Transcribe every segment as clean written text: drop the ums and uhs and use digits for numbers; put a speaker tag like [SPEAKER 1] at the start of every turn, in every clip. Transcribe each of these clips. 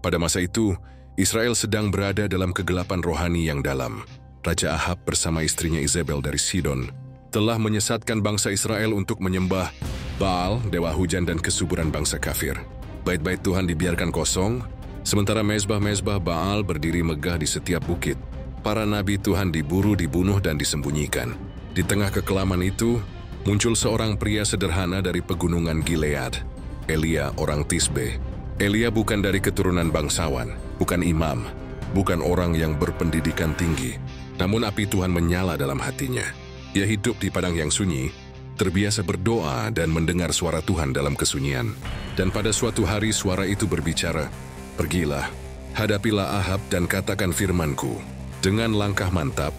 [SPEAKER 1] Pada masa itu, Israel sedang berada dalam kegelapan rohani yang dalam. Raja Ahab bersama istrinya Isabel dari Sidon telah menyesatkan bangsa Israel untuk menyembah Baal, dewa hujan dan kesuburan bangsa kafir. Bait-bait Tuhan dibiarkan kosong, sementara mezbah-mezbah Baal berdiri megah di setiap bukit. Para nabi Tuhan diburu, dibunuh, dan disembunyikan. Di tengah kekelaman itu, muncul seorang pria sederhana dari pegunungan Gilead, Elia orang Tisbe. Elia bukan dari keturunan bangsawan, bukan imam, bukan orang yang berpendidikan tinggi. Namun api Tuhan menyala dalam hatinya. Ia hidup di padang yang sunyi, terbiasa berdoa dan mendengar suara Tuhan dalam kesunyian. Dan pada suatu hari suara itu berbicara, "Pergilah, hadapilah Ahab dan katakan firman-Ku." Dengan langkah mantap,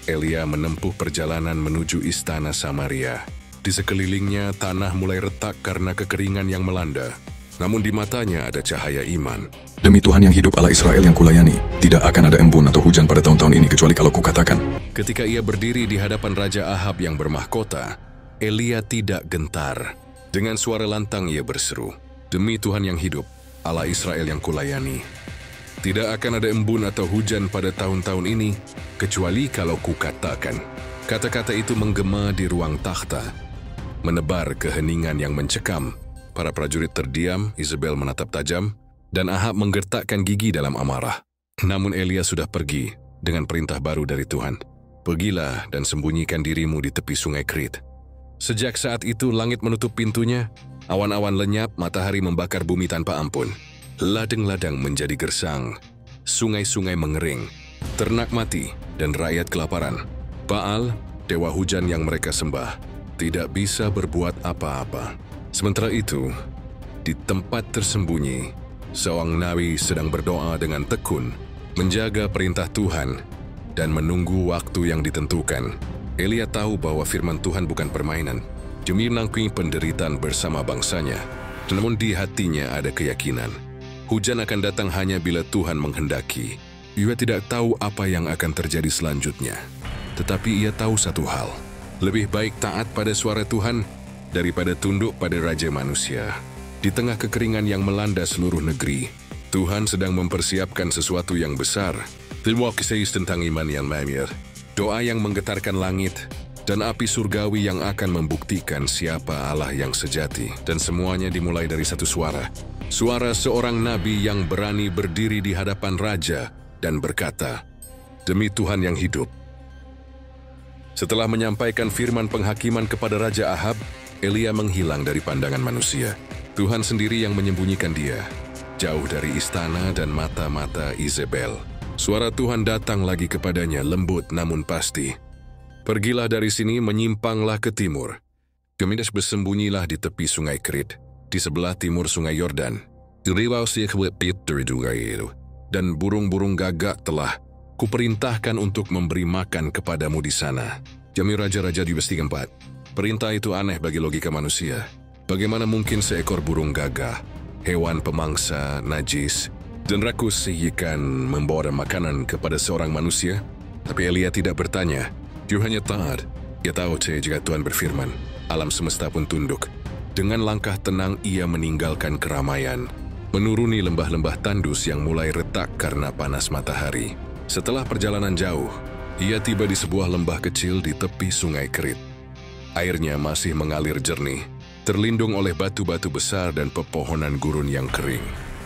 [SPEAKER 1] Elia menempuh perjalanan menuju istana Samaria. Di sekelilingnya tanah mulai retak karena kekeringan yang melanda. Namun di matanya ada cahaya iman.
[SPEAKER 2] Demi Tuhan yang hidup, Allah Israel yang kulayani, tidak akan ada embun atau hujan pada tahun-tahun ini kecuali kalau kukatakan.
[SPEAKER 1] Ketika ia berdiri di hadapan Raja Ahab yang bermahkota, Elia tidak gentar. Dengan suara lantang ia berseru, "Demi Tuhan yang hidup, Allah Israel yang kulayani, tidak akan ada embun atau hujan pada tahun-tahun ini kecuali kalau kukatakan." Kata-kata itu menggema di ruang takhta, menebar keheningan yang mencekam. Para prajurit terdiam, Isabel menatap tajam, dan Ahab menggertakkan gigi dalam amarah. Namun Elia sudah pergi dengan perintah baru dari Tuhan. "Pergilah dan sembunyikan dirimu di tepi sungai Krit." Sejak saat itu langit menutup pintunya, awan-awan lenyap, matahari membakar bumi tanpa ampun. Ladang-ladang menjadi gersang, sungai-sungai mengering, ternak mati, dan rakyat kelaparan. Baal, dewa hujan yang mereka sembah, tidak bisa berbuat apa-apa. Sementara itu, di tempat tersembunyi, seorang nabi sedang berdoa dengan tekun, menjaga perintah Tuhan, dan menunggu waktu yang ditentukan. Elia tahu bahwa firman Tuhan bukan permainan, demi menanggung penderitaan bersama bangsanya. Namun di hatinya ada keyakinan. Hujan akan datang hanya bila Tuhan menghendaki. Ia tidak tahu apa yang akan terjadi selanjutnya. Tetapi ia tahu satu hal, lebih baik taat pada suara Tuhan daripada tunduk pada raja manusia. Di tengah kekeringan yang melanda seluruh negeri, Tuhan sedang mempersiapkan sesuatu yang besar. Terima kasih tentang iman yang mamir, doa yang menggetarkan langit, dan api surgawi yang akan membuktikan siapa Allah yang sejati. Dan semuanya dimulai dari satu suara. Suara seorang nabi yang berani berdiri di hadapan raja dan berkata, "Demi Tuhan yang hidup." Setelah menyampaikan firman penghakiman kepada Raja Ahab, Elia menghilang dari pandangan manusia. Tuhan sendiri yang menyembunyikan dia, jauh dari istana dan mata-mata Isabel. Suara Tuhan datang lagi kepadanya, lembut namun pasti. "Pergilah dari sini, menyimpanglah ke timur. Kemudian bersembunyilah di tepi sungai Krit, di sebelah timur sungai Yordan. Dan burung-burung gagak telah kuperintahkan untuk memberi makan kepadamu di sana." Jami Raja-Raja di Besti 4. Perintah itu aneh bagi logika manusia. Bagaimana mungkin seekor burung gagah, hewan pemangsa, najis, dan rakus ikan membawa makanan kepada seorang manusia? Tapi Elia tidak bertanya. Dia hanya taat. Ia tahu jika Tuhan berfirman, alam semesta pun tunduk. Dengan langkah tenang ia meninggalkan keramaian, menuruni lembah-lembah tandus yang mulai retak karena panas matahari. Setelah perjalanan jauh, ia tiba di sebuah lembah kecil di tepi sungai Krit. Airnya masih mengalir jernih, terlindung oleh batu-batu besar dan pepohonan gurun yang kering.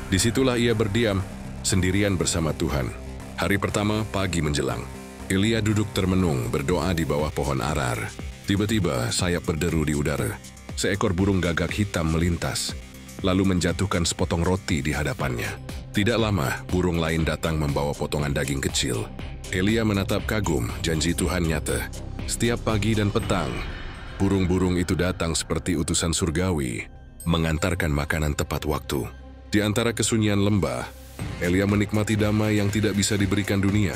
[SPEAKER 1] Disitulah ia berdiam, sendirian bersama Tuhan. Hari pertama, pagi menjelang. Elia duduk termenung, berdoa di bawah pohon arar. Tiba-tiba, sayap berderu di udara. Seekor burung gagak hitam melintas, lalu menjatuhkan sepotong roti di hadapannya. Tidak lama, burung lain datang membawa potongan daging kecil. Elia menatap kagum, janji Tuhan nyata. Setiap pagi dan petang, burung-burung itu datang seperti utusan surgawi, mengantarkan makanan tepat waktu. Di antara kesunyian lembah, Elia menikmati damai yang tidak bisa diberikan dunia.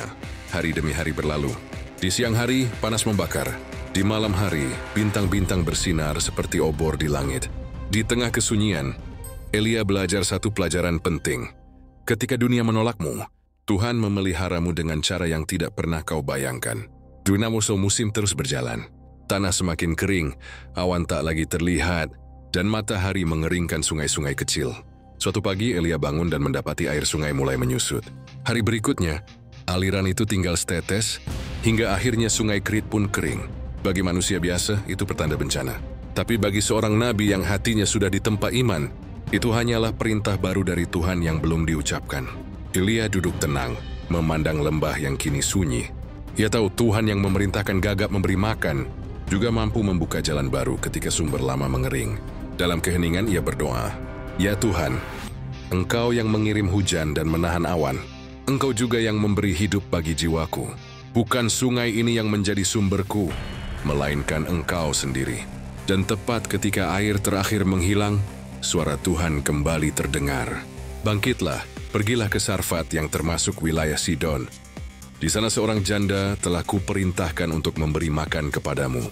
[SPEAKER 1] Hari demi hari berlalu. Di siang hari, panas membakar. Di malam hari, bintang-bintang bersinar seperti obor di langit. Di tengah kesunyian, Elia belajar satu pelajaran penting. Ketika dunia menolakmu, Tuhan memeliharamu dengan cara yang tidak pernah kau bayangkan. Dinamika musim terus berjalan. Tanah semakin kering, awan tak lagi terlihat, dan matahari mengeringkan sungai-sungai kecil. Suatu pagi Elia bangun dan mendapati air sungai mulai menyusut. Hari berikutnya, aliran itu tinggal setetes, hingga akhirnya sungai Krit pun kering. Bagi manusia biasa, itu pertanda bencana. Tapi bagi seorang nabi yang hatinya sudah ditempa iman, itu hanyalah perintah baru dari Tuhan yang belum diucapkan. Elia duduk tenang, memandang lembah yang kini sunyi. Ia tahu Tuhan yang memerintahkan gagak memberi makan, juga mampu membuka jalan baru ketika sumber lama mengering. Dalam keheningan ia berdoa, "Ya Tuhan, Engkau yang mengirim hujan dan menahan awan. Engkau juga yang memberi hidup bagi jiwaku. Bukan sungai ini yang menjadi sumberku, melainkan Engkau sendiri." Dan tepat ketika air terakhir menghilang, suara Tuhan kembali terdengar. "Bangkitlah, pergilah ke Sarfat yang termasuk wilayah Sidon. Di sana seorang janda telah kuperintahkan untuk memberi makan kepadamu."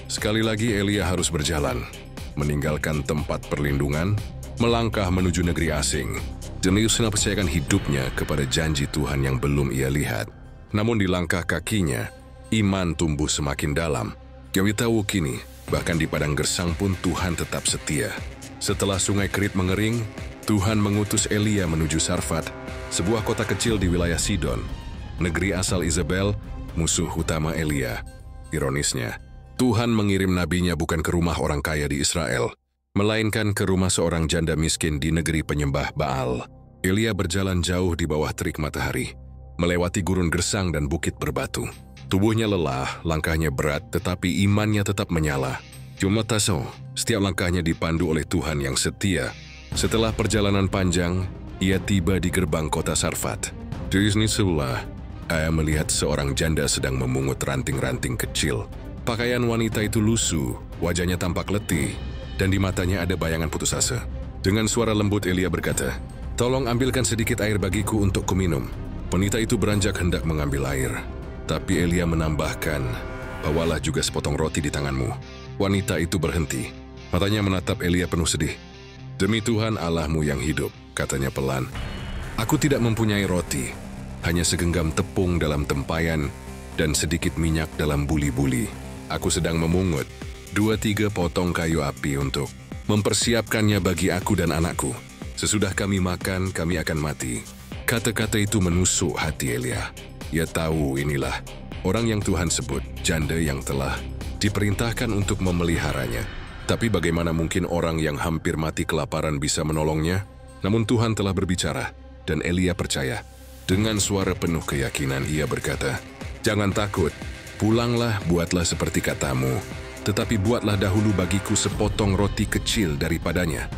[SPEAKER 1] Sekali lagi Elia harus berjalan, meninggalkan tempat perlindungan, melangkah menuju negeri asing, demi percayakan hidupnya kepada janji Tuhan yang belum ia lihat. Namun di langkah kakinya, iman tumbuh semakin dalam. Ia tahu kini, bahkan di padang gersang pun Tuhan tetap setia. Setelah sungai Krit mengering, Tuhan mengutus Elia menuju Sarfat, sebuah kota kecil di wilayah Sidon, negeri asal Isabel, musuh utama Elia. Ironisnya, Tuhan mengirim nabinya bukan ke rumah orang kaya di Israel, melainkan ke rumah seorang janda miskin di negeri penyembah Baal. Elia berjalan jauh di bawah terik matahari, melewati gurun gersang dan bukit berbatu. Tubuhnya lelah, langkahnya berat, tetapi imannya tetap menyala. Cuma taso, setiap langkahnya dipandu oleh Tuhan yang setia. Setelah perjalanan panjang, ia tiba di gerbang kota Sarfat. Di sini sebelah, ia melihat seorang janda sedang memungut ranting-ranting kecil. Pakaian wanita itu lusuh, wajahnya tampak letih, dan di matanya ada bayangan putus asa. Dengan suara lembut Elia berkata, "Tolong ambilkan sedikit air bagiku untuk kuminum." Wanita itu beranjak hendak mengambil air. Tapi Elia menambahkan, "Bawalah juga sepotong roti di tanganmu." Wanita itu berhenti. Matanya menatap Elia penuh sedih. "Demi Tuhan Allahmu yang hidup," katanya pelan, "aku tidak mempunyai roti, hanya segenggam tepung dalam tempayan dan sedikit minyak dalam buli-buli. Aku sedang memungut 2-3 potong kayu api untuk mempersiapkannya bagi aku dan anakku. Sesudah kami makan, kami akan mati." Kata-kata itu menusuk hati Elia. Ia tahu inilah orang yang Tuhan sebut janda yang telah diperintahkan untuk memeliharanya. Tapi bagaimana mungkin orang yang hampir mati kelaparan bisa menolongnya? Namun Tuhan telah berbicara, dan Elia percaya. Dengan suara penuh keyakinan ia berkata, "Jangan takut, pulanglah, buatlah seperti katamu. Tetapi buatlah dahulu bagiku sepotong roti kecil daripadanya,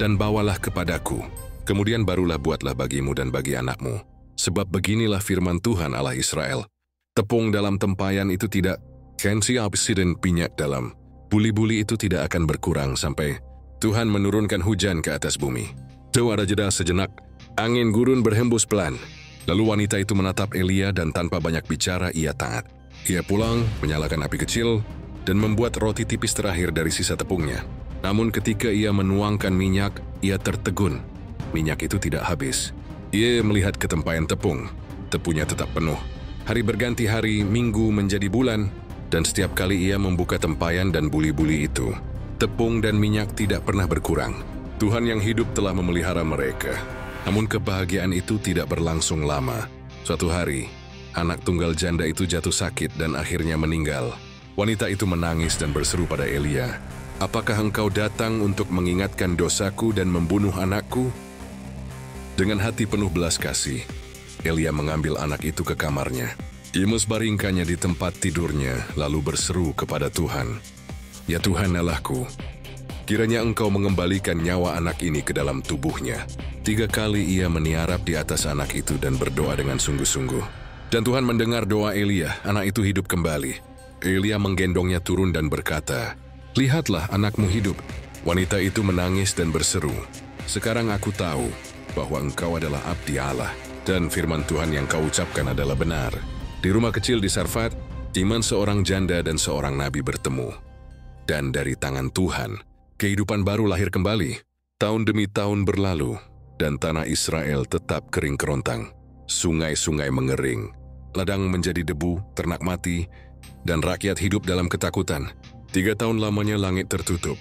[SPEAKER 1] dan bawalah kepadaku. Kemudian barulah buatlah bagimu dan bagi anakmu. Sebab beginilah firman Tuhan Allah Israel. Tepung dalam tempayan itu tidak, kensi dan minyak dalam buli-buli itu tidak akan berkurang sampai Tuhan menurunkan hujan ke atas bumi." Tuh ada jeda sejenak, angin gurun berhembus pelan. Lalu wanita itu menatap Elia dan tanpa banyak bicara ia taat. Ia pulang, menyalakan api kecil, dan membuat roti tipis terakhir dari sisa tepungnya. Namun ketika ia menuangkan minyak, ia tertegun. Minyak itu tidak habis. Ia melihat ke tempayan tepung. Tepunya tetap penuh. Hari berganti hari, minggu menjadi bulan, dan setiap kali ia membuka tempayan dan buli-buli itu, tepung dan minyak tidak pernah berkurang. Tuhan yang hidup telah memelihara mereka. Namun kebahagiaan itu tidak berlangsung lama. Suatu hari, anak tunggal janda itu jatuh sakit dan akhirnya meninggal. Wanita itu menangis dan berseru pada Elia, "Apakah engkau datang untuk mengingatkan dosaku dan membunuh anakku?" Dengan hati penuh belas kasih, Elia mengambil anak itu ke kamarnya. Ia membaringkannya di tempat tidurnya, lalu berseru kepada Tuhan, "Ya Tuhan Allahku, kiranya engkau mengembalikan nyawa anak ini ke dalam tubuhnya." 3 kali ia meniarap di atas anak itu dan berdoa dengan sungguh-sungguh. Dan Tuhan mendengar doa Elia, anak itu hidup kembali. Elia menggendongnya turun dan berkata, "Lihatlah anakmu hidup." Wanita itu menangis dan berseru, "Sekarang aku tahu bahwa engkau adalah abdi Allah, dan firman Tuhan yang kau ucapkan adalah benar." Di rumah kecil di Sarfat, iman seorang janda dan seorang nabi bertemu. Dan dari tangan Tuhan, kehidupan baru lahir kembali. Tahun demi tahun berlalu, dan tanah Israel tetap kering kerontang. Sungai-sungai mengering, ladang menjadi debu, ternak mati, dan rakyat hidup dalam ketakutan. 3 tahun lamanya langit tertutup.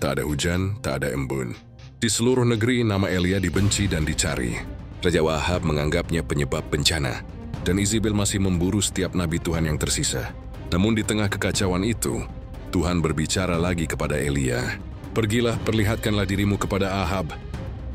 [SPEAKER 1] Tak ada hujan, tak ada embun. Di seluruh negeri nama Elia dibenci dan dicari. Raja Ahab menganggapnya penyebab bencana, dan Izebel masih memburu setiap nabi Tuhan yang tersisa. Namun di tengah kekacauan itu, Tuhan berbicara lagi kepada Elia. Pergilah, perlihatkanlah dirimu kepada Ahab,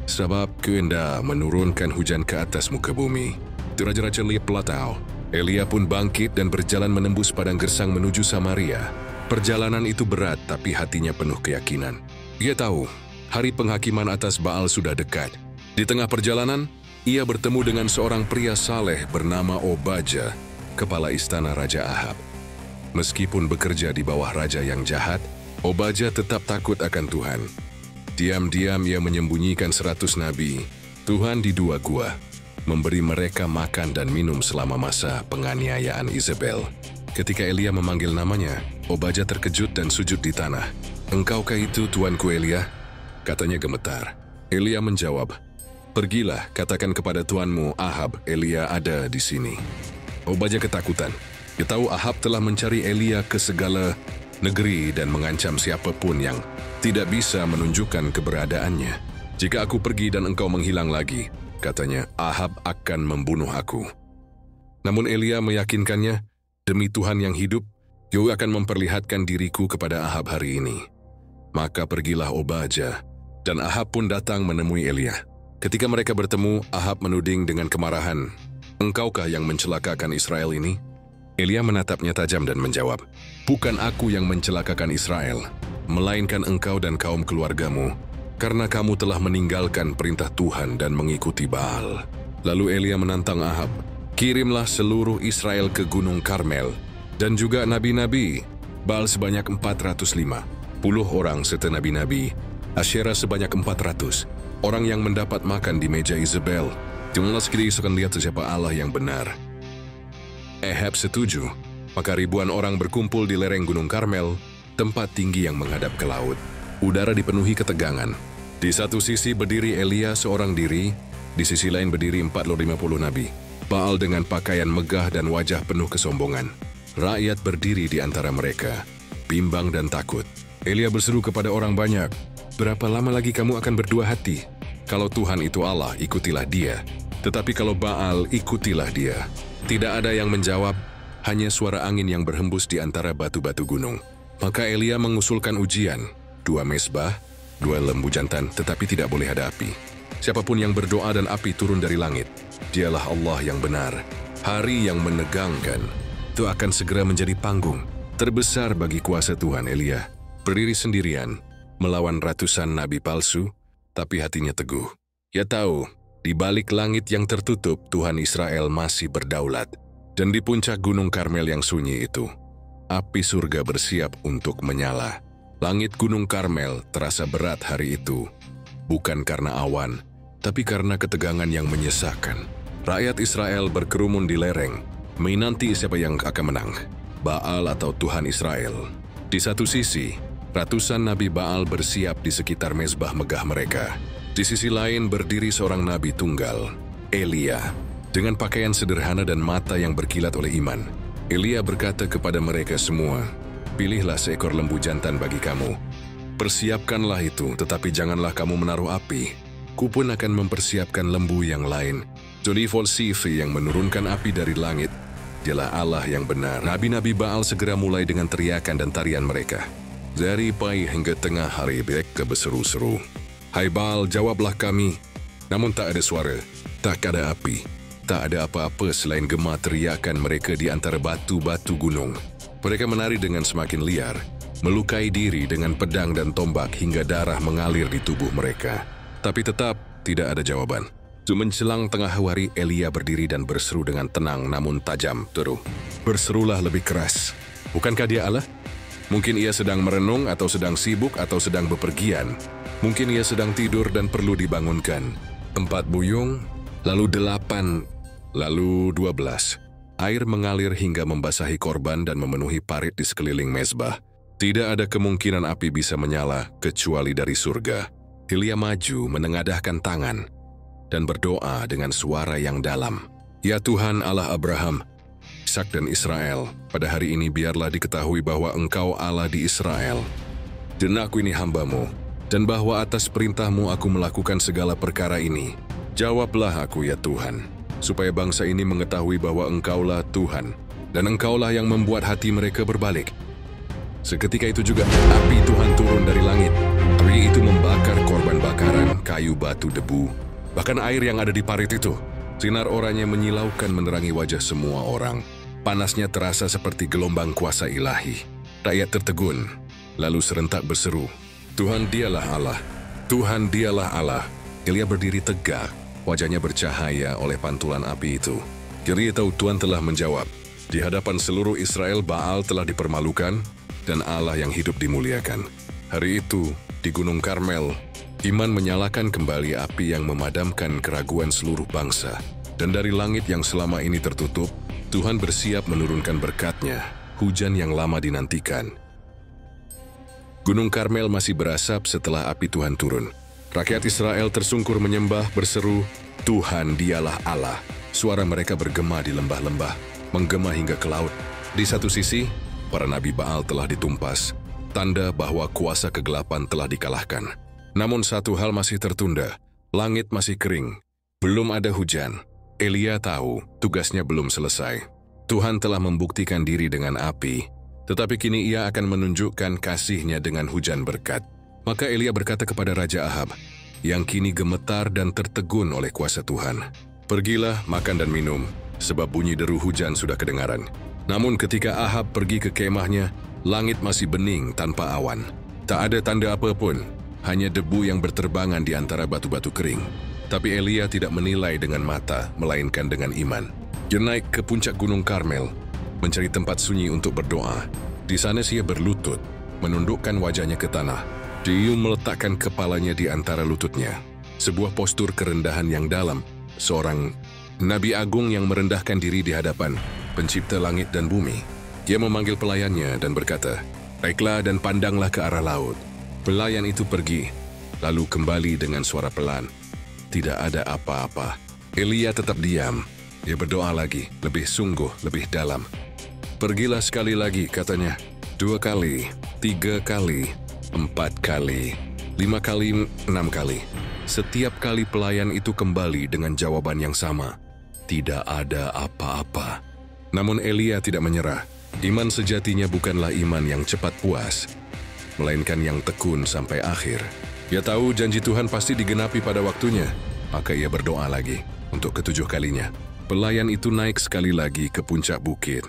[SPEAKER 1] sebab kehendak menurunkan hujan ke atas muka bumi. Itu Raja-Raja lihat pelatau. Elia pun bangkit dan berjalan menembus padang gersang menuju Samaria. Perjalanan itu berat, tapi hatinya penuh keyakinan. Ia tahu, hari penghakiman atas Baal sudah dekat. Di tengah perjalanan, ia bertemu dengan seorang pria saleh bernama Obadja, kepala istana Raja Ahab. Meskipun bekerja di bawah raja yang jahat, Obadja tetap takut akan Tuhan. Diam-diam ia menyembunyikan 100 nabi Tuhan di 2 gua, memberi mereka makan dan minum selama masa penganiayaan Izebel. Ketika Elia memanggil namanya, Obadja terkejut dan sujud di tanah. "Engkaukah itu, tuanku Elia?" katanya gemetar. Elia menjawab, "Pergilah, katakan kepada tuanmu Ahab, Elia ada di sini." Obadja ketakutan. Dia tahu Ahab telah mencari Elia ke segala negeri dan mengancam siapapun yang tidak bisa menunjukkan keberadaannya. "Jika aku pergi dan engkau menghilang lagi," katanya, "Ahab akan membunuh aku." Namun Elia meyakinkannya, "Demi Tuhan yang hidup, Yehu akan memperlihatkan diriku kepada Ahab hari ini." Maka pergilah Obadja, dan Ahab pun datang menemui Elia. Ketika mereka bertemu, Ahab menuding dengan kemarahan, "Engkaukah yang mencelakakan Israel ini?" Elia menatapnya tajam dan menjawab, "Bukan aku yang mencelakakan Israel, melainkan engkau dan kaum keluargamu, karena kamu telah meninggalkan perintah Tuhan dan mengikuti Baal." Lalu Elia menantang Ahab, "Kirimlah seluruh Israel ke Gunung Karmel, dan juga nabi-nabi, Baal sebanyak 450 orang serta nabi-nabi, Asyera sebanyak 400, orang yang mendapat makan di meja Izebel. Janganlah sekali akan lihat siapa Allah yang benar." Ahab setuju, maka ribuan orang berkumpul di lereng Gunung Karmel, tempat tinggi yang menghadap ke laut. Udara dipenuhi ketegangan. Di satu sisi berdiri Elia seorang diri, di sisi lain berdiri 450 nabi. Baal dengan pakaian megah dan wajah penuh kesombongan. Rakyat berdiri di antara mereka, bimbang dan takut. Elia berseru kepada orang banyak, "Berapa lama lagi kamu akan berdua hati? Kalau Tuhan itu Allah, ikutilah dia. Tetapi kalau Baal, ikutilah dia." Tidak ada yang menjawab, hanya suara angin yang berhembus di antara batu-batu gunung. Maka Elia mengusulkan ujian, 2 mezbah, 2 lembu jantan, tetapi tidak boleh ada api. Siapapun yang berdoa dan api turun dari langit, dialah Allah yang benar. Hari yang menegangkan, itu akan segera menjadi panggung terbesar bagi kuasa Tuhan. Elia berdiri sendirian, melawan ratusan nabi palsu, tapi hatinya teguh. Ia tahu, di balik langit yang tertutup, Tuhan Israel masih berdaulat. Dan di puncak Gunung Karmel yang sunyi itu, api surga bersiap untuk menyala. Langit Gunung Karmel terasa berat hari itu, bukan karena awan, tapi karena ketegangan yang menyesakkan. Rakyat Israel berkerumun di lereng, menanti siapa yang akan menang, Baal atau Tuhan Israel. Di satu sisi, ratusan nabi Baal bersiap di sekitar mezbah megah mereka. Di sisi lain berdiri seorang nabi tunggal, Elia, dengan pakaian sederhana dan mata yang berkilat oleh iman. Elia berkata kepada mereka semua, "Pilihlah seekor lembu jantan bagi kamu. Persiapkanlah itu, tetapi janganlah kamu menaruh api. Ku pun akan mempersiapkan lembu yang lain." Jadi Volsifi yang menurunkan api dari langit, dialah Allah yang benar. Nabi-nabi Baal segera mulai dengan teriakan dan tarian mereka. Dari pagi hingga tengah hari mereka berseru-seru, "Hai Baal, jawablah kami." Namun tak ada suara, tak ada api, tak ada apa-apa selain gema teriakan mereka di antara batu-batu gunung. Mereka menari dengan semakin liar, melukai diri dengan pedang dan tombak hingga darah mengalir di tubuh mereka. Tapi tetap tidak ada jawaban. Menjelang tengah hari, Elia berdiri dan berseru dengan tenang namun tajam. Terus, berserulah lebih keras. Bukankah dia Allah? Mungkin ia sedang merenung atau sedang sibuk atau sedang bepergian. Mungkin ia sedang tidur dan perlu dibangunkan. 4 buyung, lalu 8, lalu 12. Air mengalir hingga membasahi korban dan memenuhi parit di sekeliling mezbah. Tidak ada kemungkinan api bisa menyala kecuali dari surga. Elia maju menengadahkan tangan dan berdoa dengan suara yang dalam. "Ya Tuhan Allah Abraham, Ishak dan Israel, pada hari ini biarlah diketahui bahwa Engkau Allah di Israel. Dan aku ini hamba-Mu, dan bahwa atas perintahmu aku melakukan segala perkara ini. Jawablah aku ya Tuhan, supaya bangsa ini mengetahui bahwa Engkaulah Tuhan, dan Engkaulah yang membuat hati mereka berbalik. Seketika itu juga api Tuhan turun dari langit. Api itu membakar korban bakaran, kayu, batu, debu, bahkan air yang ada di parit itu. Sinar oranye menyilaukan menerangi wajah semua orang. Panasnya terasa seperti gelombang kuasa ilahi. Rakyat tertegun, lalu serentak berseru, Tuhan dialah Allah, Tuhan dialah Allah. Elia berdiri tegak, wajahnya bercahaya oleh pantulan api itu. Dia tahu Tuhan telah menjawab. Di hadapan seluruh Israel, Baal telah dipermalukan, dan Allah yang hidup dimuliakan. Hari itu, di Gunung Karmel, iman menyalakan kembali api yang memadamkan keraguan seluruh bangsa. Dan dari langit yang selama ini tertutup, Tuhan bersiap menurunkan berkat-Nya, hujan yang lama dinantikan. Gunung Karmel masih berasap setelah api Tuhan turun. Rakyat Israel tersungkur menyembah, berseru, Tuhan dialah Allah. Suara mereka bergema di lembah-lembah, menggema hingga ke laut. Di satu sisi, para nabi Baal telah ditumpas, tanda bahwa kuasa kegelapan telah dikalahkan. Namun satu hal masih tertunda, langit masih kering, belum ada hujan. Elia tahu tugasnya belum selesai. Tuhan telah membuktikan diri dengan api, tetapi kini ia akan menunjukkan kasih-Nya dengan hujan berkat. Maka Elia berkata kepada Raja Ahab, yang kini gemetar dan tertegun oleh kuasa Tuhan, pergilah, makan dan minum, sebab bunyi deru hujan sudah kedengaran. Namun ketika Ahab pergi ke kemahnya, langit masih bening tanpa awan. Tak ada tanda apapun, hanya debu yang berterbangan di antara batu-batu kering. Tapi Elia tidak menilai dengan mata, melainkan dengan iman. Dia naik ke puncak Gunung Karmel, mencari tempat sunyi untuk berdoa. Di sana dia berlutut, menundukkan wajahnya ke tanah. Dia meletakkan kepalanya di antara lututnya. Sebuah postur kerendahan yang dalam, seorang Nabi Agung yang merendahkan diri di hadapan Pencipta langit dan bumi. Dia memanggil pelayannya dan berkata, baiklah dan pandanglah ke arah laut. Pelayan itu pergi, lalu kembali dengan suara pelan. Tidak ada apa-apa. Elia tetap diam. Dia berdoa lagi, lebih sungguh, lebih dalam. Pergilah sekali lagi, katanya. 2 kali, 3 kali, 4 kali, 5 kali, 6 kali. Setiap kali pelayan itu kembali dengan jawaban yang sama. Tidak ada apa-apa. Namun Elia tidak menyerah. Iman sejatinya bukanlah iman yang cepat puas, melainkan yang tekun sampai akhir. Dia tahu janji Tuhan pasti digenapi pada waktunya, maka ia berdoa lagi untuk ke-7 kalinya. Pelayan itu naik sekali lagi ke puncak bukit,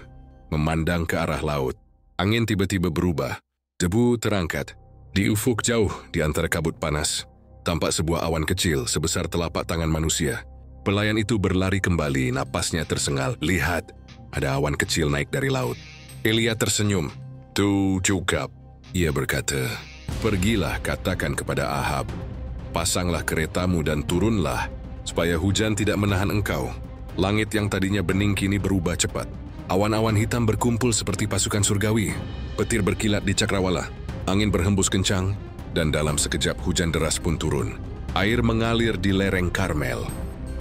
[SPEAKER 1] memandang ke arah laut. Angin tiba-tiba berubah, debu terangkat. Di ufuk jauh di antara kabut panas, tampak sebuah awan kecil sebesar telapak tangan manusia. Pelayan itu berlari kembali, napasnya tersengal. Lihat, ada awan kecil naik dari laut. Elia tersenyum. Tuh cukup, ia berkata. Pergilah, katakan kepada Ahab, pasanglah keretamu dan turunlah, supaya hujan tidak menahan engkau. Langit yang tadinya bening kini berubah cepat. Awan-awan hitam berkumpul seperti pasukan surgawi. Petir berkilat di cakrawala. Angin berhembus kencang, dan dalam sekejap hujan deras pun turun. Air mengalir di lereng Karmel,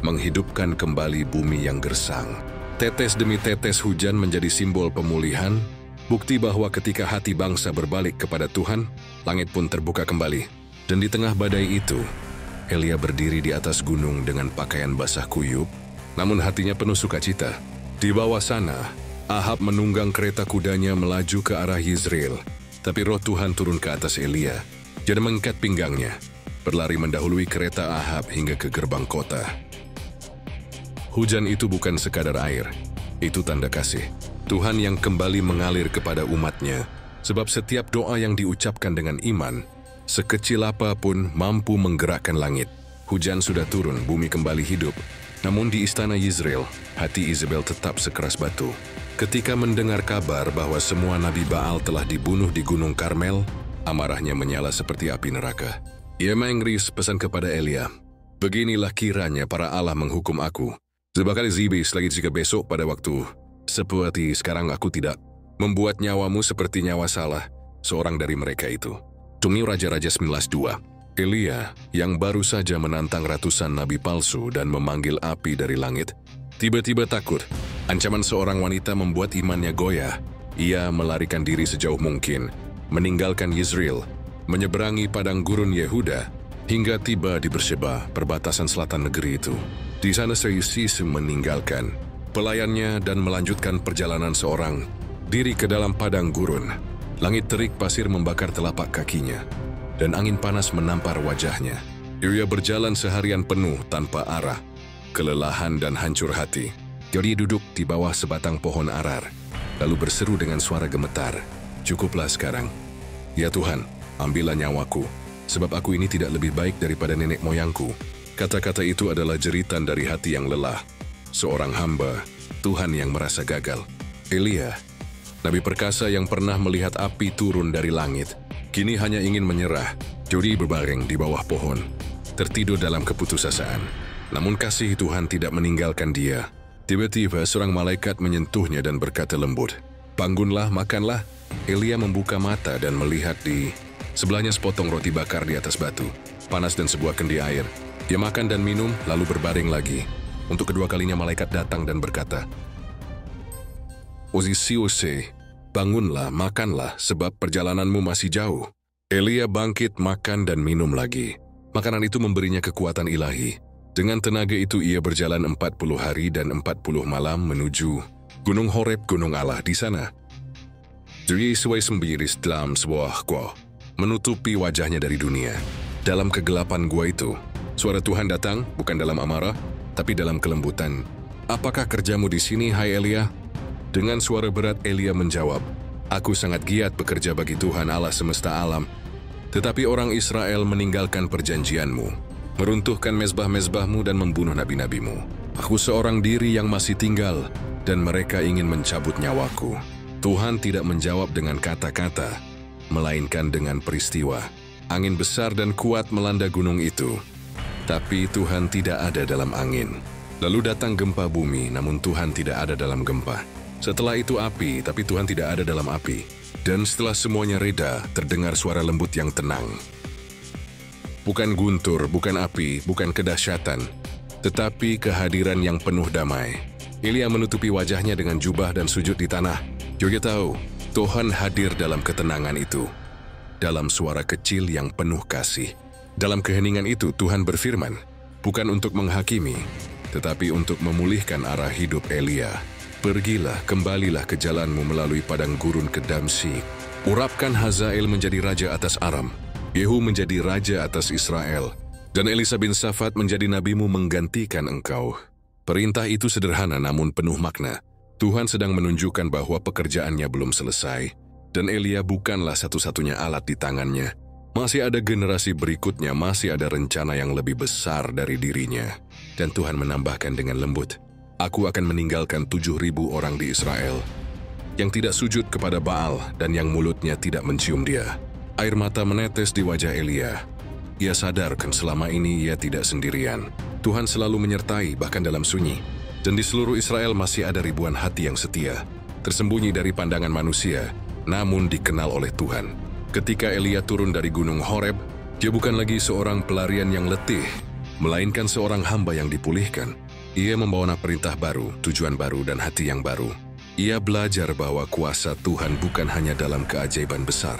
[SPEAKER 1] menghidupkan kembali bumi yang gersang. Tetes demi tetes hujan menjadi simbol pemulihan, bukti bahwa ketika hati bangsa berbalik kepada Tuhan, langit pun terbuka kembali. Dan di tengah badai itu, Elia berdiri di atas gunung dengan pakaian basah kuyup, namun hatinya penuh sukacita. Di bawah sana, Ahab menunggang kereta kudanya melaju ke arah Yizreel. Tapi roh Tuhan turun ke atas Elia, dan mengikat pinggangnya, berlari mendahului kereta Ahab hingga ke gerbang kota. Hujan itu bukan sekadar air, itu tanda kasih. Tuhan yang kembali mengalir kepada umatnya, sebab setiap doa yang diucapkan dengan iman, sekecil apapun mampu menggerakkan langit. Hujan sudah turun, bumi kembali hidup. Namun di istana Yizreel, hati Isabel tetap sekeras batu. Ketika mendengar kabar bahwa semua nabi Baal telah dibunuh di Gunung Karmel, amarahnya menyala seperti api neraka. Ia mengeris pesan kepada Elia, beginilah kiranya para Allah menghukum aku. Sebab zibis lagi jika besok pada waktu seperti sekarang aku tidak membuat nyawamu seperti nyawa salah seorang dari mereka itu. Tunggu Raja-Raja 19:2. Elia yang baru saja menantang ratusan nabi palsu dan memanggil api dari langit, tiba-tiba takut. Ancaman seorang wanita membuat imannya goyah. Ia melarikan diri sejauh mungkin, meninggalkan Yizreel, menyeberangi padang gurun Yehuda, hingga tiba di Beersheba, perbatasan selatan negeri itu. Di sana Yesus meninggalkan pelayannya dan melanjutkan perjalanan seorang diri ke dalam padang gurun. Langit terik pasir membakar telapak kakinya, dan angin panas menampar wajahnya. Ia berjalan seharian penuh tanpa arah, kelelahan dan hancur hati. Jadi duduk di bawah sebatang pohon arar, lalu berseru dengan suara gemetar, "Cukuplah sekarang. Ya Tuhan, ambillah nyawaku, sebab aku ini tidak lebih baik daripada nenek moyangku." Kata-kata itu adalah jeritan dari hati yang lelah, seorang hamba Tuhan yang merasa gagal. Elia, nabi perkasa yang pernah melihat api turun dari langit, kini hanya ingin menyerah. Jadi berbaring di bawah pohon, tertidur dalam keputusasaan. Namun kasih Tuhan tidak meninggalkan dia. Tiba-tiba seorang malaikat menyentuhnya dan berkata lembut, "Bangunlah, makanlah." Elia membuka mata dan melihat di sebelahnya sepotong roti bakar di atas batu, panas dan sebuah kendi air. Dia makan dan minum, lalu berbaring lagi. Untuk kedua kalinya malaikat datang dan berkata, "Ose, bangunlah, makanlah, sebab perjalananmu masih jauh." Elia bangkit, makan dan minum lagi. Makanan itu memberinya kekuatan ilahi. Dengan tenaga itu ia berjalan 40 hari dan 40 malam menuju Gunung Horeb, Gunung Allah. Di sana, Yesus sendiri dalam sebuah gua, menutupi wajahnya dari dunia. Dalam kegelapan gua itu, suara Tuhan datang, bukan dalam amarah, tapi dalam kelembutan. "Apakah kerjamu di sini, hai Elia?" Dengan suara berat Elia menjawab, "Aku sangat giat bekerja bagi Tuhan Allah semesta alam. Tetapi orang Israel meninggalkan perjanjianmu, meruntuhkan mezbah-mezbahmu dan membunuh nabi-nabimu. Aku seorang diri yang masih tinggal, dan mereka ingin mencabut nyawaku." Tuhan tidak menjawab dengan kata-kata, melainkan dengan peristiwa. Angin besar dan kuat melanda gunung itu, tapi Tuhan tidak ada dalam angin. Lalu datang gempa bumi, namun Tuhan tidak ada dalam gempa. Setelah itu api, tapi Tuhan tidak ada dalam api. Dan setelah semuanya reda, terdengar suara lembut yang tenang. Bukan guntur, bukan api, bukan kedahsyatan, tetapi kehadiran yang penuh damai. Elia menutupi wajahnya dengan jubah dan sujud di tanah. Dia tahu, Tuhan hadir dalam ketenangan itu, dalam suara kecil yang penuh kasih. Dalam keheningan itu Tuhan berfirman, bukan untuk menghakimi, tetapi untuk memulihkan arah hidup Elia. "Pergilah, kembalilah ke jalanmu melalui padang gurun ke Damsyik. Urapkan Hazael menjadi raja atas Aram, Yehu menjadi raja atas Israel, dan Elisa bin Safat menjadi nabimu menggantikan engkau." Perintah itu sederhana namun penuh makna. Tuhan sedang menunjukkan bahwa pekerjaannya belum selesai, dan Elia bukanlah satu-satunya alat di tangannya. Masih ada generasi berikutnya, masih ada rencana yang lebih besar dari dirinya. Dan Tuhan menambahkan dengan lembut, "Aku akan meninggalkan 7.000 orang di Israel yang tidak sujud kepada Baal dan yang mulutnya tidak mencium dia." Air mata menetes di wajah Elia. Ia sadarkan selama ini ia tidak sendirian. Tuhan selalu menyertai bahkan dalam sunyi. Dan di seluruh Israel masih ada ribuan hati yang setia, tersembunyi dari pandangan manusia, namun dikenal oleh Tuhan. Ketika Elia turun dari Gunung Horeb, dia bukan lagi seorang pelarian yang letih, melainkan seorang hamba yang dipulihkan. Ia membawa perintah baru, tujuan baru, dan hati yang baru. Ia belajar bahwa kuasa Tuhan bukan hanya dalam keajaiban besar,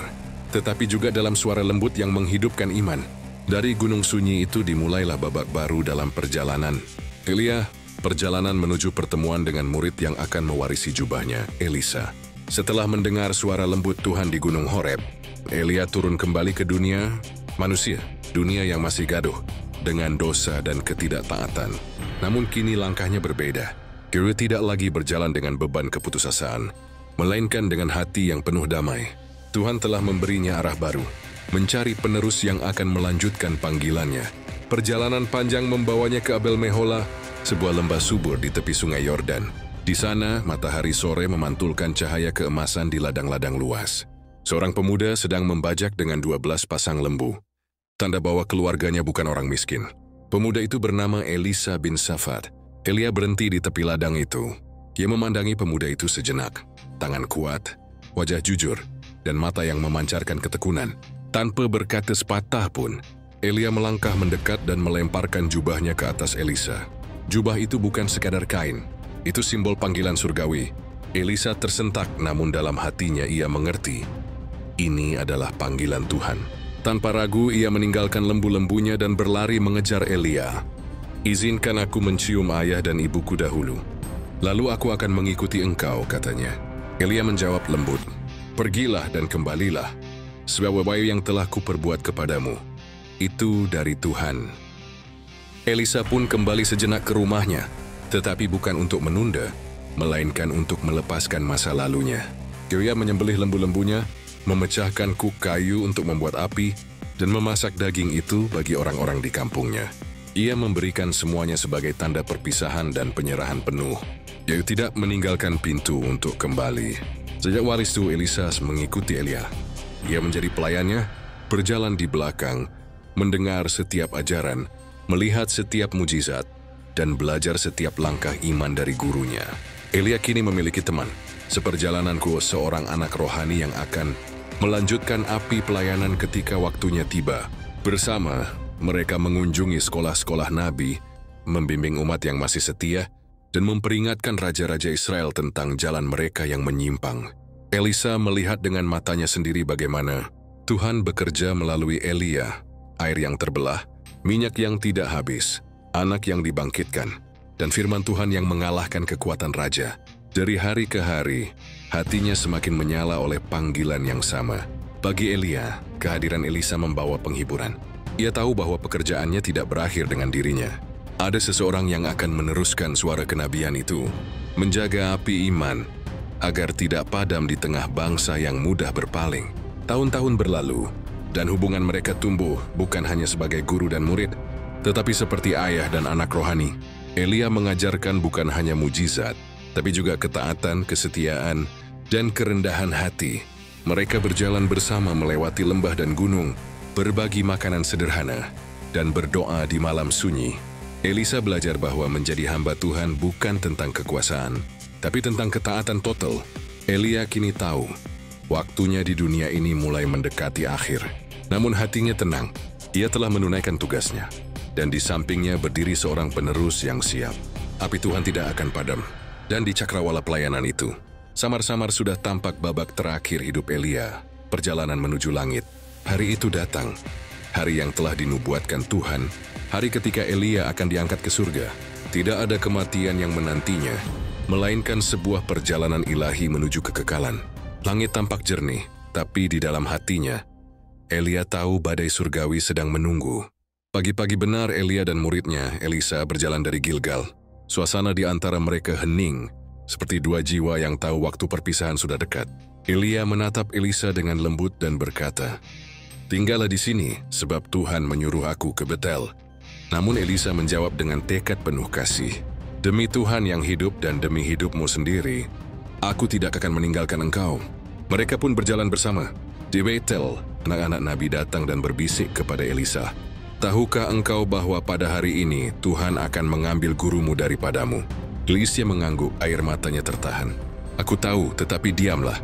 [SPEAKER 1] tetapi juga dalam suara lembut yang menghidupkan iman. Dari gunung sunyi itu dimulailah babak baru dalam perjalanan Elia, perjalanan menuju pertemuan dengan murid yang akan mewarisi jubahnya, Elisa. Setelah mendengar suara lembut Tuhan di Gunung Horeb, Elia turun kembali ke dunia manusia, dunia yang masih gaduh dengan dosa dan ketidaktaatan. Namun kini langkahnya berbeda. Dia tidak lagi berjalan dengan beban keputusasaan, melainkan dengan hati yang penuh damai. Tuhan telah memberinya arah baru, mencari penerus yang akan melanjutkan panggilannya. Perjalanan panjang membawanya ke Abel Mehola, sebuah lembah subur di tepi sungai Yordan. Di sana, matahari sore memantulkan cahaya keemasan di ladang-ladang luas. Seorang pemuda sedang membajak dengan 12 pasang lembu, tanda bahwa keluarganya bukan orang miskin. Pemuda itu bernama Elisa bin Safat. Elia berhenti di tepi ladang itu. Ia memandangi pemuda itu sejenak. Tangan kuat, wajah jujur, dan mata yang memancarkan ketekunan. Tanpa berkata sepatah pun, Elia melangkah mendekat dan melemparkan jubahnya ke atas Elisa. Jubah itu bukan sekadar kain, itu simbol panggilan surgawi. Elisa tersentak, namun dalam hatinya ia mengerti, ini adalah panggilan Tuhan. Tanpa ragu, ia meninggalkan lembu-lembunya dan berlari mengejar Elia. "Izinkan aku mencium ayah dan ibuku dahulu. Lalu aku akan mengikuti engkau," katanya. Elia menjawab lembut, "Pergilah dan kembalilah, sebab apa yang telah kuperbuat kepadamu itu dari Tuhan." Elisa pun kembali sejenak ke rumahnya, tetapi bukan untuk menunda, melainkan untuk melepaskan masa lalunya. Ia menyembelih lembu-lembunya, memecahkan kuk kayu untuk membuat api, dan memasak daging itu bagi orang-orang di kampungnya. Ia memberikan semuanya sebagai tanda perpisahan dan penyerahan penuh. Ia tidak meninggalkan pintu untuk kembali. Sejak waris itu, Elisa mengikuti Elia. Ia menjadi pelayannya, berjalan di belakang, mendengar setiap ajaran, melihat setiap mujizat, dan belajar setiap langkah iman dari gurunya. Elia kini memiliki teman, seperjalananku, seorang anak rohani yang akan melanjutkan api pelayanan ketika waktunya tiba. Bersama, mereka mengunjungi sekolah-sekolah nabi, membimbing umat yang masih setia, dan memperingatkan raja-raja Israel tentang jalan mereka yang menyimpang. Elisa melihat dengan matanya sendiri bagaimana Tuhan bekerja melalui Elia, air yang terbelah, minyak yang tidak habis, anak yang dibangkitkan, dan firman Tuhan yang mengalahkan kekuatan raja. Dari hari ke hari, hatinya semakin menyala oleh panggilan yang sama. Bagi Elia, kehadiran Elisa membawa penghiburan. Ia tahu bahwa pekerjaannya tidak berakhir dengan dirinya. Ada seseorang yang akan meneruskan suara kenabian itu, menjaga api iman, agar tidak padam di tengah bangsa yang mudah berpaling. Tahun-tahun berlalu, dan hubungan mereka tumbuh bukan hanya sebagai guru dan murid, tetapi seperti ayah dan anak rohani. Elia mengajarkan bukan hanya mujizat, tapi juga ketaatan, kesetiaan, dan kerendahan hati. Mereka berjalan bersama melewati lembah dan gunung, berbagi makanan sederhana, dan berdoa di malam sunyi. Elisa belajar bahwa menjadi hamba Tuhan bukan tentang kekuasaan, tapi tentang ketaatan total. Elia kini tahu, waktunya di dunia ini mulai mendekati akhir. Namun hatinya tenang, ia telah menunaikan tugasnya, dan di sampingnya berdiri seorang penerus yang siap. Api Tuhan tidak akan padam. Dan di cakrawala pelayanan itu, samar-samar sudah tampak babak terakhir hidup Elia, perjalanan menuju langit. Hari itu datang, hari yang telah dinubuatkan Tuhan, hari ketika Elia akan diangkat ke surga. Tidak ada kematian yang menantinya, melainkan sebuah perjalanan ilahi menuju kekekalan. Langit tampak jernih, tapi di dalam hatinya, Elia tahu badai surgawi sedang menunggu. Pagi-pagi benar Elia dan muridnya, Elisa, berjalan dari Gilgal. Suasana di antara mereka hening, seperti dua jiwa yang tahu waktu perpisahan sudah dekat. Elia menatap Elisa dengan lembut dan berkata, "Tinggallah di sini, sebab Tuhan menyuruh aku ke Betel." Namun Elisa menjawab dengan tekad penuh kasih, "Demi Tuhan yang hidup dan demi hidupmu sendiri, aku tidak akan meninggalkan engkau." Mereka pun berjalan bersama. Di Betel, anak-anak nabi datang dan berbisik kepada Elisa, "Tahukah engkau bahwa pada hari ini Tuhan akan mengambil gurumu daripadamu?" Elisa mengangguk, air matanya tertahan. "Aku tahu, tetapi diamlah."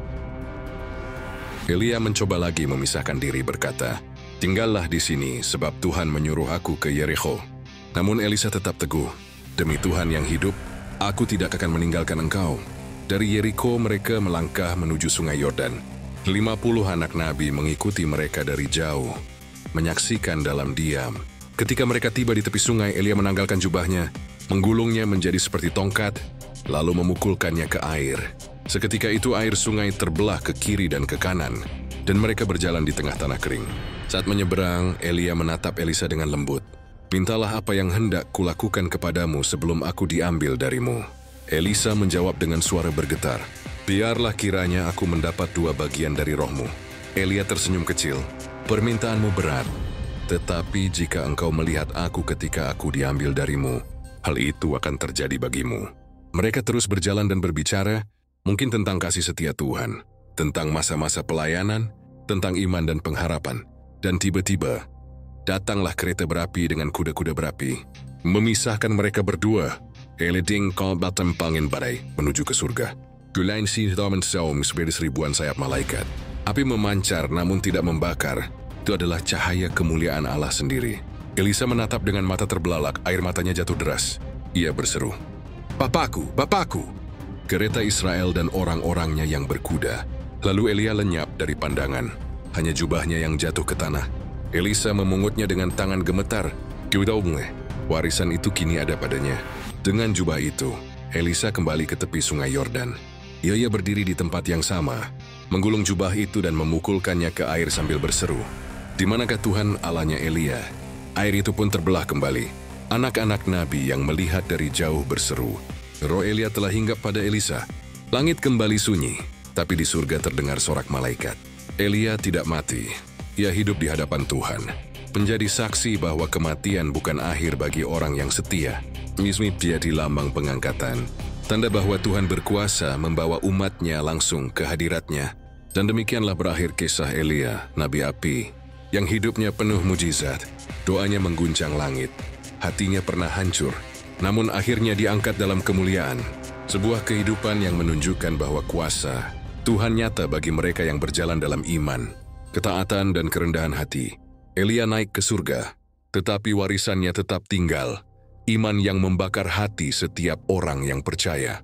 [SPEAKER 1] Elia mencoba lagi memisahkan diri, berkata, "Tinggallah di sini, sebab Tuhan menyuruh aku ke Yerikho." Namun Elisa tetap teguh, "Demi Tuhan yang hidup, aku tidak akan meninggalkan engkau." Dari Yerikho mereka melangkah menuju sungai Yordan. 50 anak nabi mengikuti mereka dari jauh, menyaksikan dalam diam. Ketika mereka tiba di tepi sungai, Elia menanggalkan jubahnya, menggulungnya menjadi seperti tongkat, lalu memukulkannya ke air. Seketika itu air sungai terbelah ke kiri dan ke kanan, dan mereka berjalan di tengah tanah kering. Saat menyeberang, Elia menatap Elisa dengan lembut. "Mintalah apa yang hendak kulakukan kepadamu sebelum aku diambil darimu." Elisa menjawab dengan suara bergetar, "Biarlah kiranya aku mendapat 2 bagian dari rohmu." Elia tersenyum kecil, "Permintaanmu berat, tetapi jika engkau melihat aku ketika aku diambil darimu, hal itu akan terjadi bagimu." Mereka terus berjalan dan berbicara, mungkin tentang kasih setia Tuhan, tentang masa-masa pelayanan, tentang iman dan pengharapan. Dan tiba-tiba, datanglah kereta berapi dengan kuda-kuda berapi, memisahkan mereka berdua. Eleding kau batam pangin badai menuju ke surga. Gulain si Thoman Saum seperti 1000 sayap malaikat. Api memancar namun tidak membakar. Itu adalah cahaya kemuliaan Allah sendiri. Elisa menatap dengan mata terbelalak, air matanya jatuh deras. Ia berseru, "Bapakku, Bapakku!" Kereta Israel dan orang-orangnya yang berkuda. Lalu Elia lenyap dari pandangan. Hanya jubahnya yang jatuh ke tanah. Elisa memungutnya dengan tangan gemetar. Warisan itu kini ada padanya. Dengan jubah itu, Elisa kembali ke tepi sungai Yordan. Ia berdiri di tempat yang sama, menggulung jubah itu dan memukulkannya ke air sambil berseru, "Di manakah Tuhan Allahnya Elia?" Air itu pun terbelah kembali. Anak-anak Nabi yang melihat dari jauh berseru, "Roh Elia telah hinggap pada Elisa." Langit kembali sunyi, tapi di surga terdengar sorak malaikat. Elia tidak mati. Ia hidup di hadapan Tuhan, menjadi saksi bahwa kematian bukan akhir bagi orang yang setia. Mismi jadi lambang pengangkatan, tanda bahwa Tuhan berkuasa membawa umatnya langsung ke hadiratnya. Dan demikianlah berakhir kisah Elia, Nabi api, yang hidupnya penuh mujizat. Doanya mengguncang langit, hatinya pernah hancur, namun akhirnya diangkat dalam kemuliaan. Sebuah kehidupan yang menunjukkan bahwa kuasa Tuhan nyata bagi mereka yang berjalan dalam iman, ketaatan dan kerendahan hati. Elia naik ke surga, tetapi warisannya tetap tinggal, iman yang membakar hati setiap orang yang percaya.